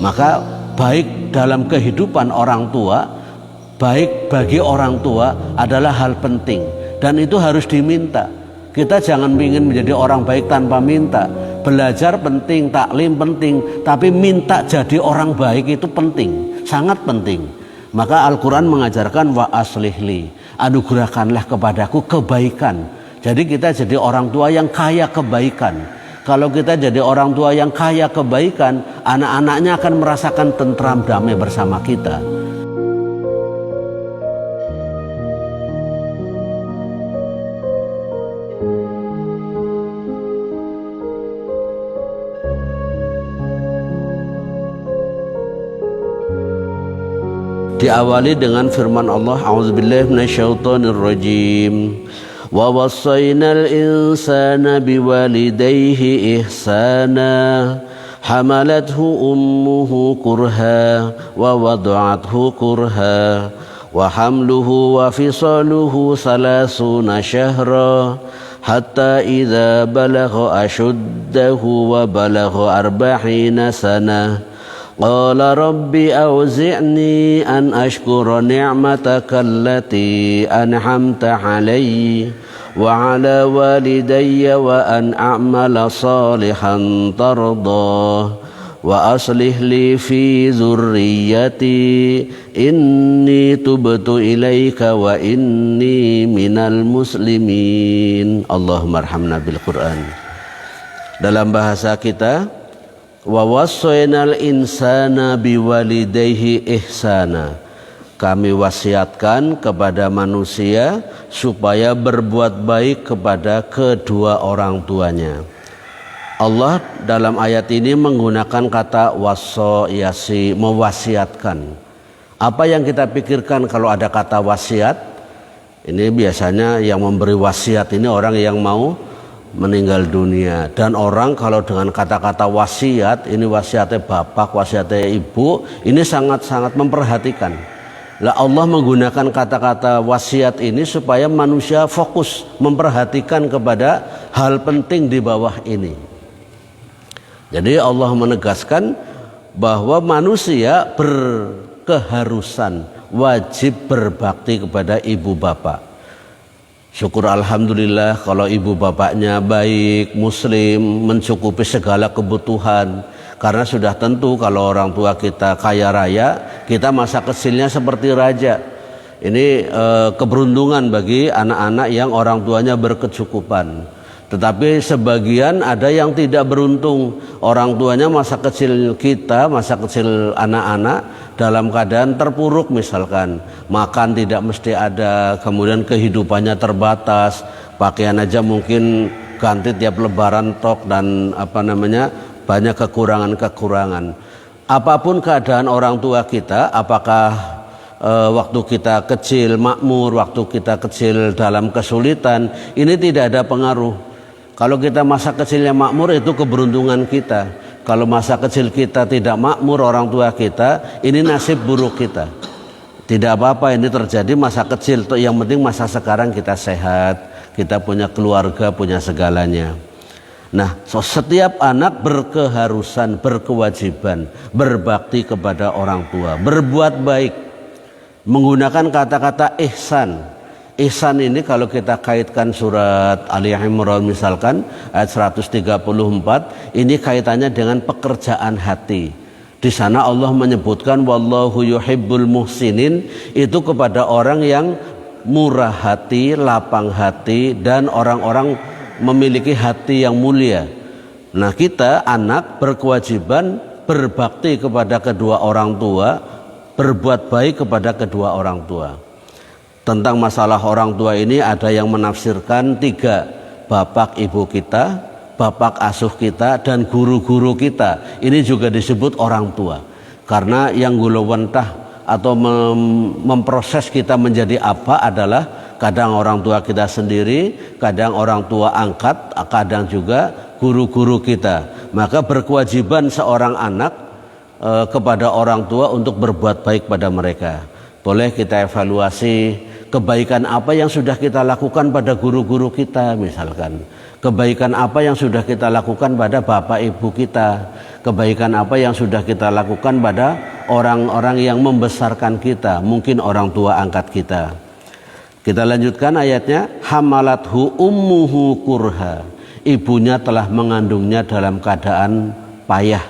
Maka baik dalam kehidupan orang tua, baik bagi orang tua adalah hal penting, dan itu harus diminta. Kita jangan ingin menjadi orang baik tanpa minta. Belajar penting, taklim penting, tapi minta jadi orang baik itu penting, sangat penting. Maka Al-Quran mengajarkan wa aslihli, anugerahkanlah kepadaku kebaikan. Jadi kita jadi orang tua yang kaya kebaikan. Kalau kita jadi orang tua yang kaya kebaikan, anak-anaknya akan merasakan tentram damai bersama kita. Diawali dengan firman Allah, a'udzubillahi minasyaitonirrajim. Wa wassaynal insana biwalidayhi ihsana hamalathu ummuhu kurha wa wada'athu kurha wa hamluhu wa fisaluhu salasuna syahra hatta idza balagha ashuddahu wa balagha arba'ina sanah qala rabbi awzi'ni an ashkura ni'mataka allati an'amta alayya wa ala walidayya wa an a'mala salihan tardah wa aslih li fi dzurriyyati inni tubtu ilaika wa inni minal muslimin. Allahumma arhamna bil Qur'an. Dalam bahasa kita, wa wassaynal insana biwalidayhi ihsana, kami wasiatkan kepada manusia supaya berbuat baik kepada kedua orang tuanya. Allah dalam ayat ini menggunakan kata wassa yasi, mewasiatkan. Apa yang kita pikirkan kalau ada kata wasiat? Ini biasanya yang memberi wasiat ini orang yang mau meninggal dunia. Dan orang kalau dengan kata-kata wasiat, ini wasiatnya bapak, wasiatnya ibu, ini sangat-sangat memperhatikan. Lah Allah menggunakan kata-kata wasiat ini supaya manusia fokus memperhatikan kepada hal penting di bawah ini. Jadi Allah menegaskan bahwa manusia berkeharusan wajib berbakti kepada ibu bapak. Syukur alhamdulillah kalau ibu bapaknya baik, muslim, mencukupi segala kebutuhan. Karena sudah tentu kalau orang tua kita kaya raya, kita masa kecilnya seperti raja. Ini keberuntungan bagi anak-anak yang orang tuanya berkecukupan. Tetapi sebagian ada yang tidak beruntung. Orang tuanya masa kecil kita, masa kecil anak-anak dalam keadaan terpuruk, misalkan makan tidak mesti ada, kemudian kehidupannya terbatas, pakaian aja mungkin ganti tiap lebaran tok, dan banyak kekurangan-kekurangan. Apapun keadaan orang tua kita, apakah waktu kita kecil makmur, waktu kita kecil dalam kesulitan, ini tidak ada pengaruh. Kalau kita masa kecilnya makmur, itu keberuntungan kita. Kalau masa kecil kita tidak makmur orang tua kita, ini nasib buruk kita. Tidak apa-apa ini terjadi masa kecil, yang penting masa sekarang kita sehat, kita punya keluarga, punya segalanya. Nah, setiap anak berkeharusan, berkewajiban berbakti kepada orang tua, berbuat baik, menggunakan kata-kata ihsan. Ihsan ini kalau kita kaitkan surat Ali Imran misalkan ayat 134, ini kaitannya dengan pekerjaan hati. Di sana Allah menyebutkan wallahu yuhibbul muhsinin, itu kepada orang yang murah hati, lapang hati, dan orang-orang memiliki hati yang mulia. Nah, kita anak berkewajiban berbakti kepada kedua orang tua, berbuat baik kepada kedua orang tua. Tentang masalah orang tua ini ada yang menafsirkan 3, bapak ibu kita, bapak asuh kita, dan guru-guru kita. Ini juga disebut orang tua, karena yang gulawentah atau memproses kita menjadi apa adalah kadang orang tua kita sendiri, kadang orang tua angkat, kadang juga guru-guru kita. Maka berkewajiban seorang anak kepada orang tua untuk berbuat baik pada mereka. Boleh kita evaluasi kebaikan apa yang sudah kita lakukan pada guru-guru kita misalkan. Kebaikan apa yang sudah kita lakukan pada bapak ibu kita. Kebaikan apa yang sudah kita lakukan pada orang-orang yang membesarkan kita, mungkin orang tua angkat kita. Kita lanjutkan ayatnya, hamalathu ummuhu kurha. Ibunya telah mengandungnya dalam keadaan payah.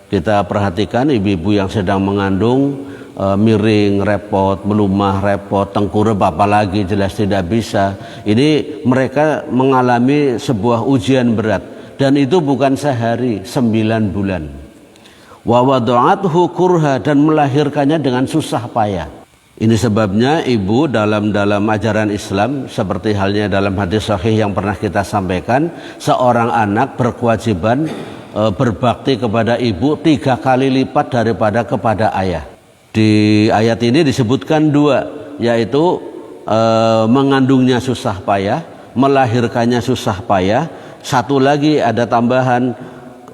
Kita perhatikan ibu-ibu yang sedang mengandung, miring repot, melumah repot, tengkurap apalagi jelas tidak bisa. Ini mereka mengalami sebuah ujian berat, dan itu bukan sehari, 9 bulan. Wa wada'athu kurha, dan melahirkannya dengan susah payah. Ini sebabnya ibu dalam ajaran Islam, seperti halnya dalam hadis sahih yang pernah kita sampaikan, seorang anak berkewajiban berbakti kepada ibu 3 kali lipat daripada kepada ayah. Di ayat ini disebutkan 2, yaitu mengandungnya susah payah, melahirkannya susah payah. Satu lagi ada tambahan,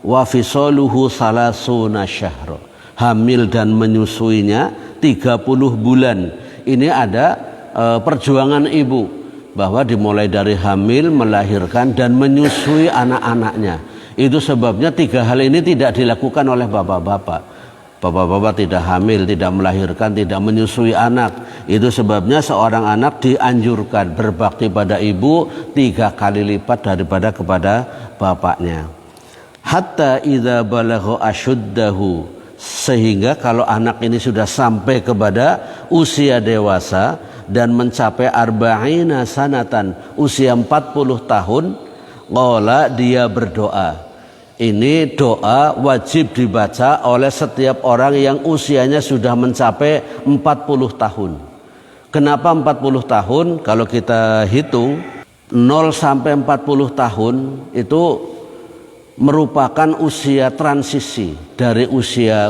wa fisaluhu salasuna syahra, hamil dan menyusuinya 30 bulan. Ini ada perjuangan ibu, bahwa dimulai dari hamil, melahirkan dan menyusui anak-anaknya. Itu sebabnya 3 hal ini tidak dilakukan oleh bapak-bapak. Bapak-bapak tidak hamil, tidak melahirkan, tidak menyusui anak. Itu sebabnya seorang anak dianjurkan berbakti pada ibu 3 kali lipat daripada kepada bapaknya. Hatta idza balagha asyuddahu, sehingga kalau anak ini sudah sampai kepada usia dewasa dan mencapai arba'ina sanatan, usia 40 tahun, qala, dia berdoa. Ini doa wajib dibaca oleh setiap orang yang usianya sudah mencapai 40 tahun. Kenapa 40 tahun? Kalau kita hitung 0 sampai 40 tahun itu merupakan usia transisi dari usia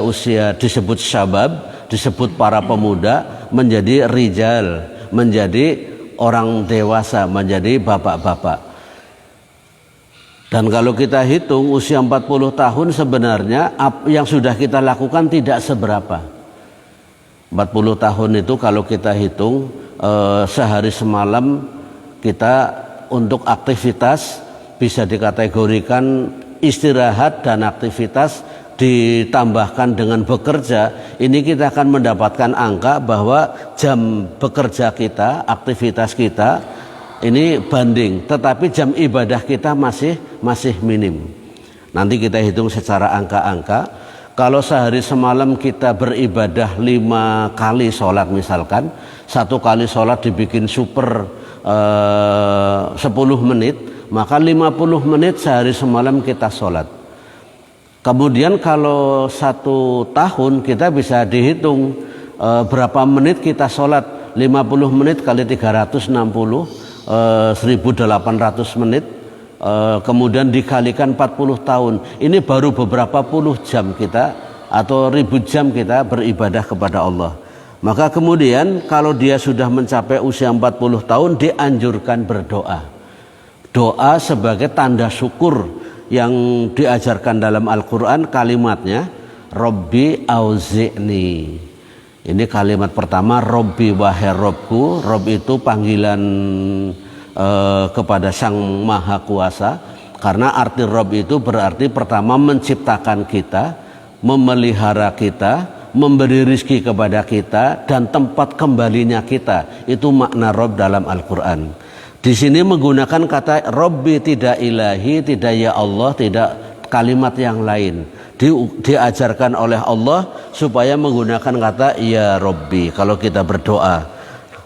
disebut syabab, disebut para pemuda, menjadi rijal, menjadi orang dewasa, menjadi bapak-bapak. Dan kalau kita hitung usia 40 tahun sebenarnya yang sudah kita lakukan tidak seberapa. 40 tahun itu kalau kita hitung sehari semalam kita untuk aktivitas bisa dikategorikan istirahat dan aktivitas ditambahkan dengan bekerja, ini kita akan mendapatkan angka bahwa jam bekerja kita, aktivitas kita ini banding, tetapi jam ibadah kita masih minim. Nanti kita hitung secara angka-angka. Kalau sehari semalam kita beribadah 5 kali sholat misalkan, 1 kali sholat dibikin super 10 menit, maka 50 menit sehari semalam kita sholat. Kemudian kalau 1 tahun kita bisa dihitung berapa menit kita sholat. 50 menit kali 360, 1800 menit, kemudian dikalikan 40 tahun. Ini baru beberapa puluh jam kita atau ribu jam kita beribadah kepada Allah. Maka kemudian kalau dia sudah mencapai usia 40 tahun dianjurkan berdoa. Doa sebagai tanda syukur yang diajarkan dalam Al-Quran, kalimatnya Robbi auzi'ni. Ini kalimat pertama, Robbi wahai Robku. Rob itu panggilan kepada Sang Maha Kuasa, karena arti Rob itu berarti pertama menciptakan kita, memelihara kita, memberi rizki kepada kita, dan tempat kembalinya kita. Itu makna Rob dalam Al-Quran. Di sini menggunakan kata Robbi, tidak ilahi, tidak ya Allah, tidak kalimat yang lain. Diajarkan oleh Allah supaya menggunakan kata ya Robbi. Kalau kita berdoa,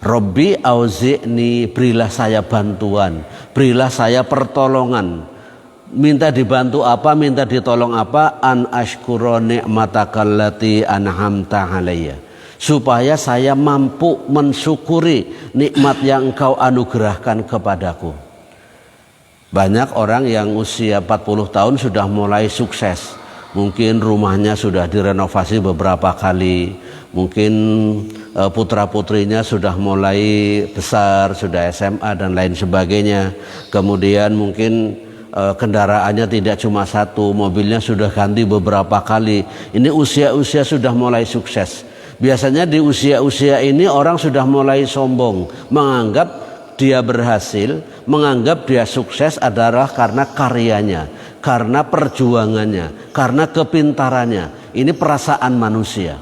Robbi auzi'ni, berilah saya bantuan, berilah saya pertolongan. Minta dibantu apa, minta ditolong apa? An ashkura ni'matakallati an'amta alayya, supaya saya mampu mensyukuri nikmat yang engkau anugerahkan kepadaku. Banyak orang yang usia 40 tahun sudah mulai sukses. Mungkin rumahnya sudah direnovasi beberapa kali, mungkin putra-putrinya sudah mulai besar, sudah SMA dan lain sebagainya. Kemudian mungkin kendaraannya tidak cuma 1, mobilnya sudah ganti beberapa kali. Ini usia-usia sudah mulai sukses. Biasanya di usia-usia ini orang sudah mulai sombong, menganggap dia berhasil, menganggap dia sukses adalah karena karyanya, karena perjuangannya, karena kepintarannya. Ini perasaan manusia.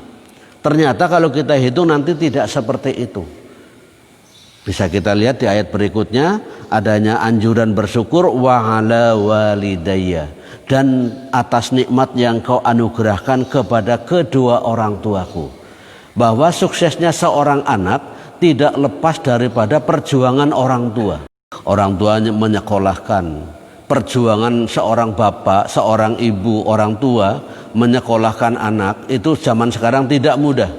Ternyata kalau kita hitung nanti tidak seperti itu. Bisa kita lihat di ayat berikutnya adanya anjuran bersyukur wa ala walidayya, dan atas nikmat yang kau anugerahkan kepada kedua orang tuaku. Bahwa suksesnya seorang anak tidak lepas daripada perjuangan orang tua. Orang tuanya menyekolahkan, perjuangan seorang bapak, seorang ibu, orang tua menyekolahkan anak itu zaman sekarang tidak mudah.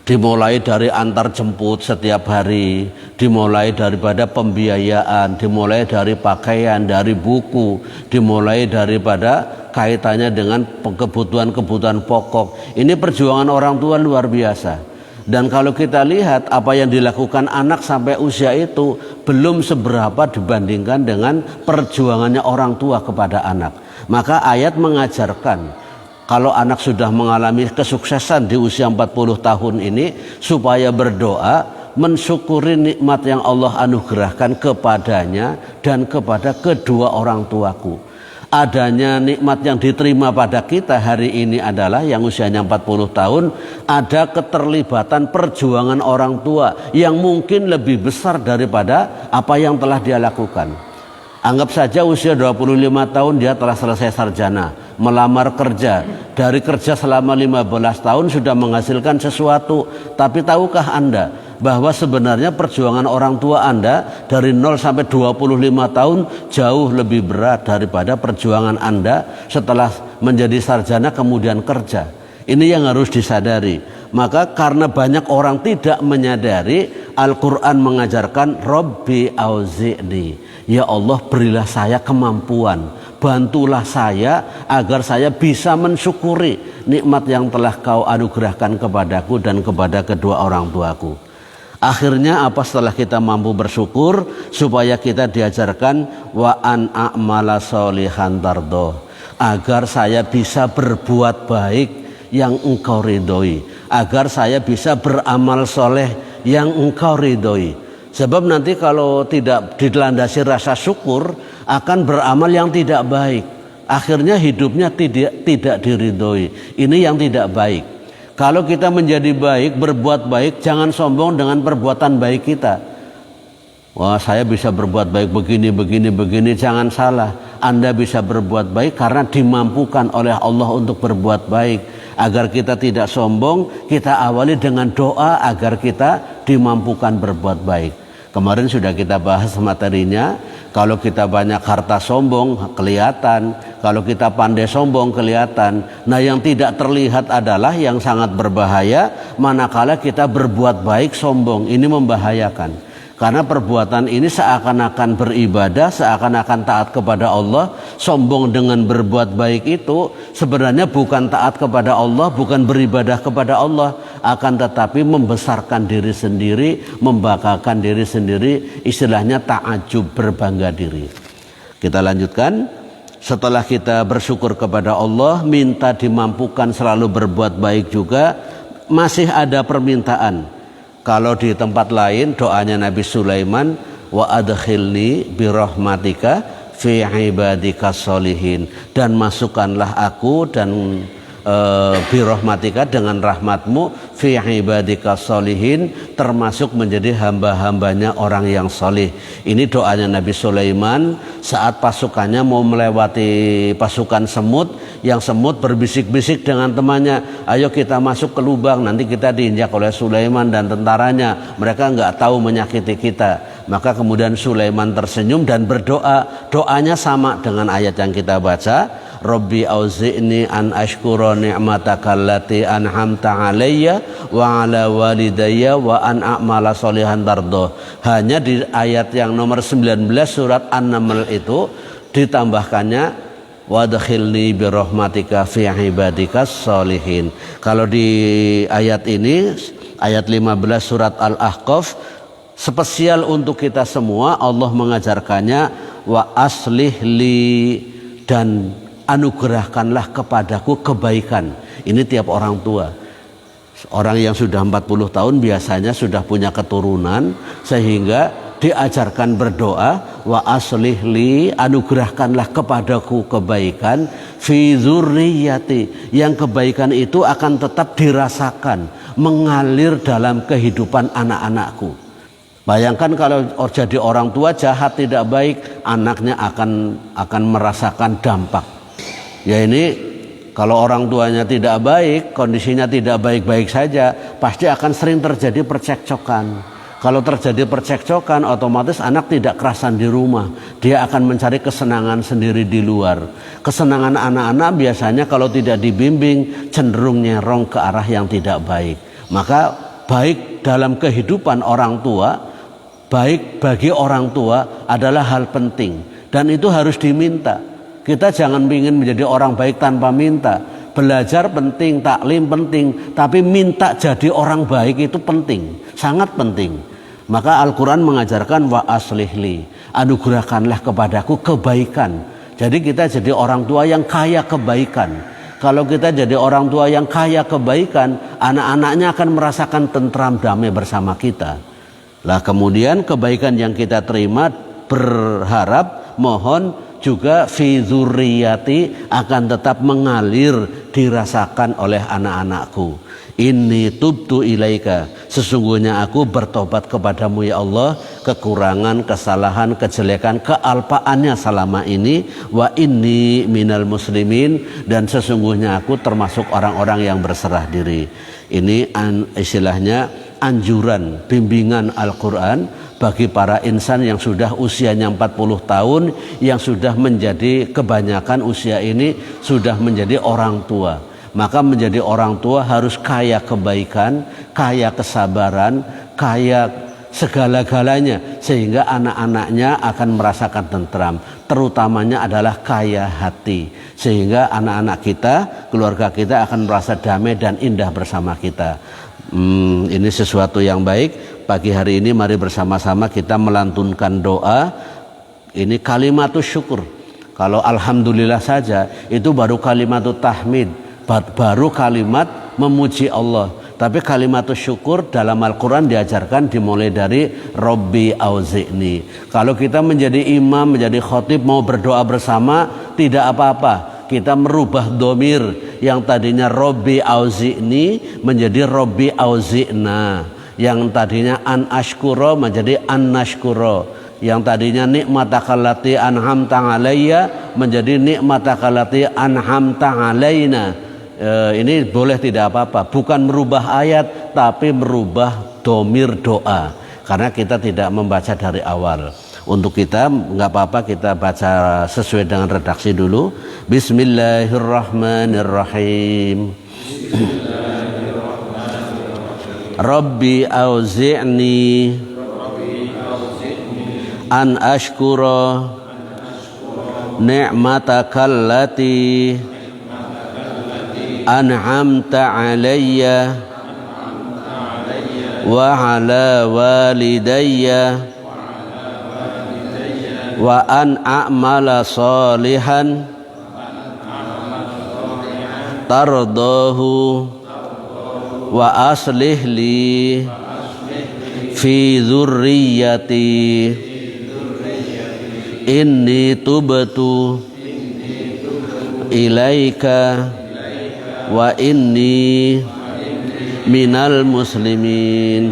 Dimulai dari antar jemput setiap hari, dimulai daripada pembiayaan, dimulai dari pakaian, dari buku, dimulai daripada kaitannya dengan kebutuhan-kebutuhan pokok. Ini perjuangan orang tua luar biasa. Dan kalau kita lihat apa yang dilakukan anak sampai usia itu belum seberapa dibandingkan dengan perjuangannya orang tua kepada anak. Maka ayat mengajarkan kalau anak sudah mengalami kesuksesan di usia 40 tahun ini, supaya berdoa mensyukuri nikmat yang Allah anugerahkan kepadanya dan kepada kedua orang tuaku. Adanya nikmat yang diterima pada kita hari ini adalah yang usianya 40 tahun, ada keterlibatan perjuangan orang tua yang mungkin lebih besar daripada apa yang telah dia lakukan. Anggap saja usia 25 tahun dia telah selesai sarjana, melamar kerja. Dari kerja selama 15 tahun sudah menghasilkan sesuatu. Tapi tahukah Anda bahwa sebenarnya perjuangan orang tua Anda dari 0 sampai 25 tahun jauh lebih berat daripada perjuangan Anda setelah menjadi sarjana kemudian kerja. Ini yang harus disadari. Maka karena banyak orang tidak menyadari, Al-Quran mengajarkan Rabbi auzi'ni, ya Allah berilah saya kemampuan, bantulah saya agar saya bisa mensyukuri nikmat yang telah kau anugerahkan kepadaku dan kepada kedua orang tuaku. Akhirnya apa setelah kita mampu bersyukur, supaya kita diajarkan wa an a'mala sholihan tardoh, agar saya bisa berbuat baik yang engkau ridhoi, agar saya bisa beramal soleh yang engkau ridhoi. Sebab nanti kalau tidak dilandasi rasa syukur akan beramal yang tidak baik, akhirnya hidupnya tidak diridhoi. Ini yang tidak baik. Kalau kita menjadi baik, berbuat baik, jangan sombong dengan perbuatan baik kita. Wah, saya bisa berbuat baik begini, jangan salah. Anda bisa berbuat baik karena dimampukan oleh Allah untuk berbuat baik. Agar kita tidak sombong, kita awali dengan doa agar kita dimampukan berbuat baik. Kemarin sudah kita bahas materinya. Kalau kita banyak harta sombong kelihatan, kalau kita pandai sombong kelihatan. Nah, yang tidak terlihat adalah yang sangat berbahaya manakala kita berbuat baik sombong. Ini membahayakan. Karena perbuatan ini seakan-akan beribadah, seakan-akan taat kepada Allah. Sombong dengan berbuat baik itu sebenarnya bukan taat kepada Allah, bukan beribadah kepada Allah, akan tetapi membesarkan diri sendiri, membanggakan diri sendiri, istilahnya ta'ajub, berbangga diri. Kita lanjutkan. Setelah kita bersyukur kepada Allah, minta dimampukan selalu berbuat baik juga, masih ada permintaan. Kalau di tempat lain doanya Nabi Sulaiman, wa adkhilni birahmatika fi ibadikas sholihin, dan masukkanlah aku dan birahmatika dengan rahmatmu fi ibadikas sholihin, termasuk menjadi hamba-hambanya orang yang solih. Ini doanya Nabi Sulaiman saat pasukannya mau melewati pasukan semut, yang semut berbisik-bisik dengan temannya, ayo kita masuk ke lubang, nanti kita diinjak oleh Sulaiman dan tentaranya, mereka nggak tahu menyakiti kita. Maka kemudian Sulaiman tersenyum dan berdoa. Doanya sama dengan ayat yang kita baca, Rabbi auzi'ni an ashkura ni'mataka allati an'amta alayya wa ala walidayya wa an a'mala sholihan tardoh. Hanya di ayat yang nomor 19 surat An-Naml itu ditambahkannya wadkhilni birahmatika fi ibadikas sholihin. Kalau di ayat ini, ayat 15 surat Al-Ahqaf, spesial untuk kita semua Allah mengajarkannya wa aslih li, dan anugerahkanlah kepadaku kebaikan. Ini tiap orang tua. Orang yang sudah 40 tahun biasanya sudah punya keturunan, sehingga diajarkan berdoa, wa aslih li, anugerahkanlah kepadaku kebaikan, fi dzurriyyati, yang kebaikan itu akan tetap dirasakan, mengalir dalam kehidupan anak-anakku. Bayangkan kalau jadi orang tua jahat tidak baik, anaknya akan merasakan dampak. Ya ini kalau orang tuanya tidak baik, kondisinya tidak baik-baik saja, pasti akan sering terjadi percekcokan. Kalau terjadi percekcokan, otomatis anak tidak kerasan di rumah. Dia akan mencari kesenangan sendiri di luar. Kesenangan anak-anak biasanya kalau tidak dibimbing cenderung nyerong ke arah yang tidak baik. Maka baik dalam kehidupan orang tua, baik bagi orang tua adalah hal penting. Dan itu harus diminta. Kita jangan ingin menjadi orang baik tanpa minta. Belajar penting, taklim penting, tapi minta jadi orang baik itu penting, sangat penting. Maka Al-Quran mengajarkan wa aslihli, anugerahkanlah kepadaku kebaikan. Jadi kita jadi orang tua yang kaya kebaikan. Kalau kita jadi orang tua yang kaya kebaikan, anak-anaknya akan merasakan tentram damai bersama kita. Lah kemudian kebaikan yang kita terima, berharap, mohon juga fi dzurriyyati akan tetap mengalir dirasakan oleh anak-anakku. Inni tubtu ilaika, sesungguhnya aku bertobat kepadamu ya Allah, kekurangan, kesalahan, kejelekan, kealpaannya selama ini. Wa inni minal muslimin, dan sesungguhnya aku termasuk orang-orang yang berserah diri. Ini istilahnya anjuran, bimbingan Al-Quran bagi para insan yang sudah usianya 40 tahun, yang sudah menjadi kebanyakan usia ini sudah menjadi orang tua. Maka menjadi orang tua harus kaya kebaikan, kaya kesabaran, kaya segala-galanya, sehingga anak-anaknya akan merasakan tentram. Terutamanya adalah kaya hati, sehingga anak-anak kita, keluarga kita akan merasa damai dan indah bersama kita. Ini sesuatu yang baik. Pagi hari ini mari bersama-sama kita melantunkan doa. Ini kalimatus syukur. Kalau alhamdulillah saja itu baru kalimatut tahmid, baru kalimat memuji Allah. Tapi kalimatus syukur dalam Al-Quran diajarkan dimulai dari Rabbi auzi'ni. Kalau kita menjadi imam, menjadi khotib, mau berdoa bersama, tidak apa-apa. Kita merubah domir yang tadinya Rabbi auzi'ni menjadi Rabbi auzi'na. Yang tadinya an ashkuro menjadi an nashkuro. Yang tadinya nikmatakallati anhamta alayya menjadi nikmatakallati anhamta alayna. Ini boleh tidak apa-apa, bukan merubah ayat tapi merubah domir doa, karena kita tidak membaca dari awal. Untuk kita nggak apa-apa, kita baca sesuai dengan redaksi dulu. Bismillahirrahmanirrahim. Rabbi auzi'ni an ashkura ni'matakallati an'amta alayya wa ala walidayya wa an a'mala salihan tardahu wa aslih li fi dzurriyyati inni tubtu ilaika wa inni minal muslimin.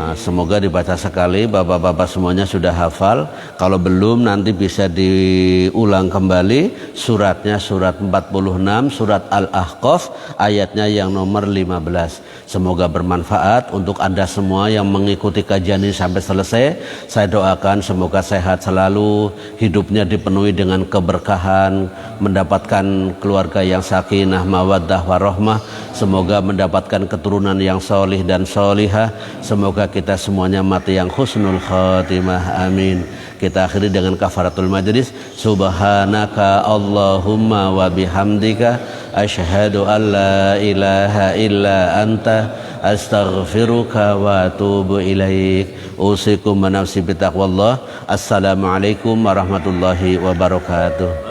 Semoga dibaca sekali. Bapak-bapak semuanya sudah hafal. Kalau belum nanti bisa diulang kembali. Suratnya surat 46, surat Al-Ahqaf, ayatnya yang nomor 15. Semoga bermanfaat untuk Anda semua yang mengikuti kajian ini sampai selesai. Saya doakan semoga sehat selalu, hidupnya dipenuhi dengan keberkahan, mendapatkan keluarga yang sakinah, mawaddah, warahmah. Semoga mendapatkan keturunan yang solih dan solihah. Semoga kita semuanya mati yang husnul khatimah, amin. Kita akhiri dengan kafaratul majlis. Subhanaka Allahumma wa bihamdika asyhadu an la ilaha illa anta astaghfiruka wa atubu ilaik. Usikum wa nafsi bitaqwallah. Assalamualaikum warahmatullahi wabarakatuh.